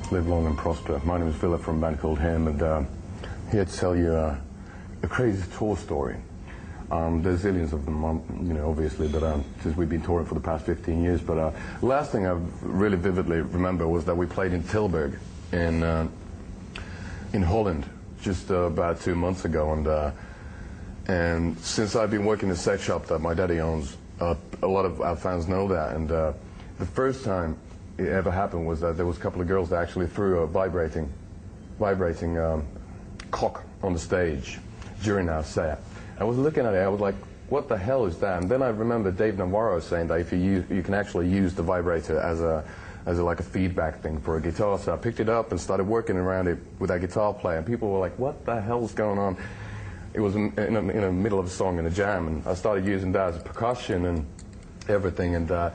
Live long and prosper. My name is Ville from a band called Him, and here to tell you a crazy tour story. There's zillions of them, obviously, but since we've been touring for the past 15 years. But the last thing I really vividly remember was that we played in Tilburg in Holland just about 2 months ago, and since I've been working in a sex shop that my daddy owns, a lot of our fans know that, and the first time it ever happened was that there was a couple of girls that actually threw a vibrating cock on the stage during our set. I was looking at it, I was like, what the hell is that? And then I remember Dave Navarro saying that if you can actually use the vibrator as like a feedback thing for a guitar. So I picked it up and started working around it with that guitar player, and people were like, what the hell's going on? It was in the middle of a song in a jam, and I started using that as a percussion and everything, and a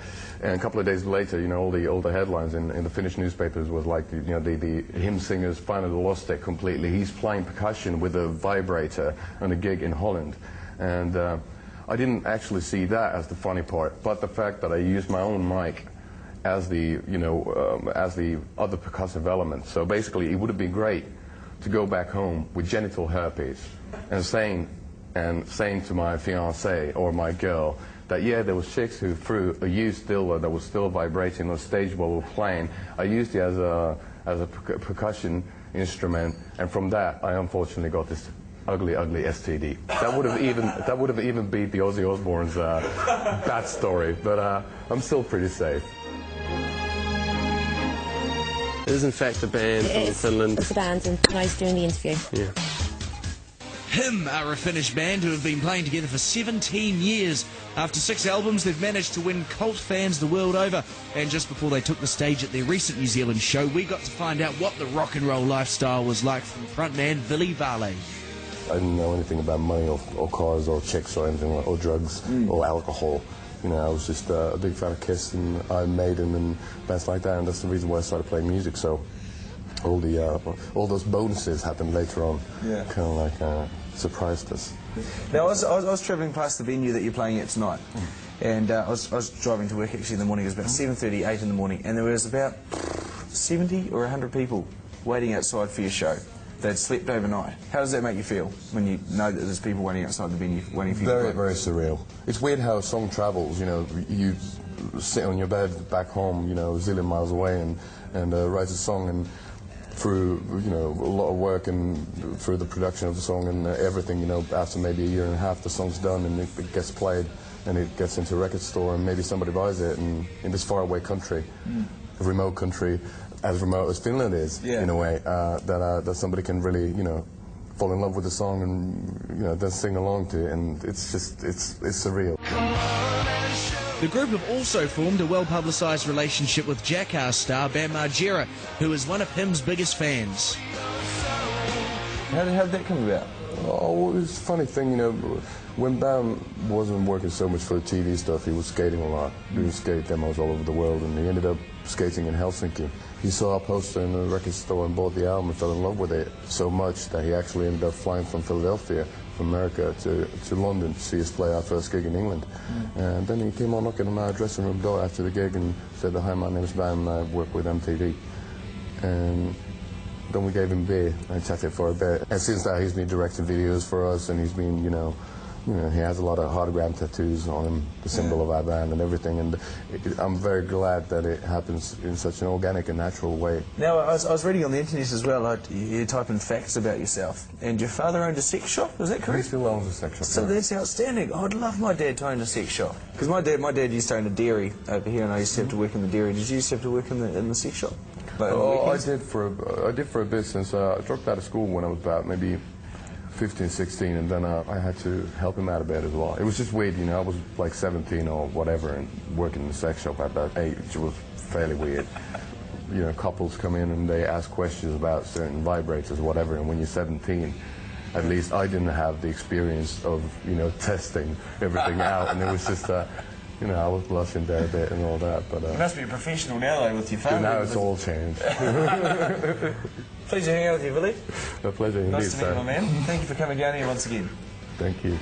couple of days later, all the headlines in the Finnish newspapers was like, the hymn singers finally lost it completely. He's playing percussion with a vibrator on a gig in Holland, and I didn't actually see that as the funny part, but the fact that I used my own mic as the as the other percussive element. So basically, it would have been great to go back home with genital herpes and saying to my fiancée or my girl that, yeah, there was chicks who threw a used dildo that was still vibrating on stage while we were playing. I used it as a percussion instrument, and from that I unfortunately got this ugly STD. That would have even beat the Ozzy Osbourne's Bat Story, but I'm still pretty safe. It is in fact a band from Finland. It's a band, and I was doing the interview. Yeah. Him are a Finnish band who have been playing together for 17 years. After 6 albums, they've managed to win cult fans the world over. And just before they took the stage at their recent New Zealand show, we got to find out what the rock and roll lifestyle was like from frontman Ville. I didn't know anything about money or cars or chicks or anything, or drugs or alcohol. I was just a big fan of Kiss and Iron Maiden and bands like that, and that's the reason why I started playing music. So all those bonuses happened later on, kind of like surprised us. Now, I was travelling past the venue that you're playing at tonight, and I was driving to work actually in the morning. It was about 7:30, 8 in the morning, and there was about 70 or 100 people waiting outside for your show. They'd slept overnight. How does that make you feel when you know that there's people waiting outside the venue waiting for you? Very, very surreal. It's weird how a song travels. You sit on your bed back home, a zillion miles away, and write a song, and through a lot of work and through the production of the song and everything, after maybe a year and a half, the song's done and it gets played and it gets into a record store and maybe somebody buys it, and in this faraway country, a remote country, as remote as Finland is, in a way, that somebody can really, fall in love with the song and, then sing along to it, and it's surreal. The group have also formed a well-publicised relationship with Jackass star Bam Margera, who is one of Him's biggest fans. How did that come about? Oh, it was a funny thing, when Bam wasn't working so much for the TV stuff, he was skating a lot. He would skate demos all over the world, and he ended up skating in Helsinki. He saw our poster in a record store and bought the album and fell in love with it so much that he actually ended up flying from Philadelphia, from America, to London to see us play our first gig in England. And then he came on knocking on our dressing room door after the gig and said, "Hi, my name is Bam, I work with MTV." And then we gave him beer and chatted for a bit. And since that, he's been directing videos for us, and he's been, he has a lot of hologram tattoos on him, the symbol of our band and everything. And I'm very glad that it happens in such an organic and natural way. Now, I was reading on the internet as well, you type in facts about yourself, and your father owned a sex shop, is that correct? He still owns a sex shop. So that's outstanding. I'd love my dad to own a sex shop. Because my dad used to own a dairy over here, and I used to have to work in the dairy. Did you used to have to work in the sex shop? I did for a bit, since I dropped out of school when I was about maybe 15, 16, and then I had to help him out a bit as well. It was just weird, I was like 17 or whatever, and working in the sex shop at that age was fairly weird. Couples come in and they ask questions about certain vibrators or whatever, and when you're 17, at least I didn't have the experience of, testing everything out, and it was just, I was blushing there a bit and all that, but... You must be a professional now, though, with your family. Now it's all changed. Pleasure hanging out with you, Ville. A pleasure indeed, Nice to meet you, my man. Thank you for coming down here once again. Thank you.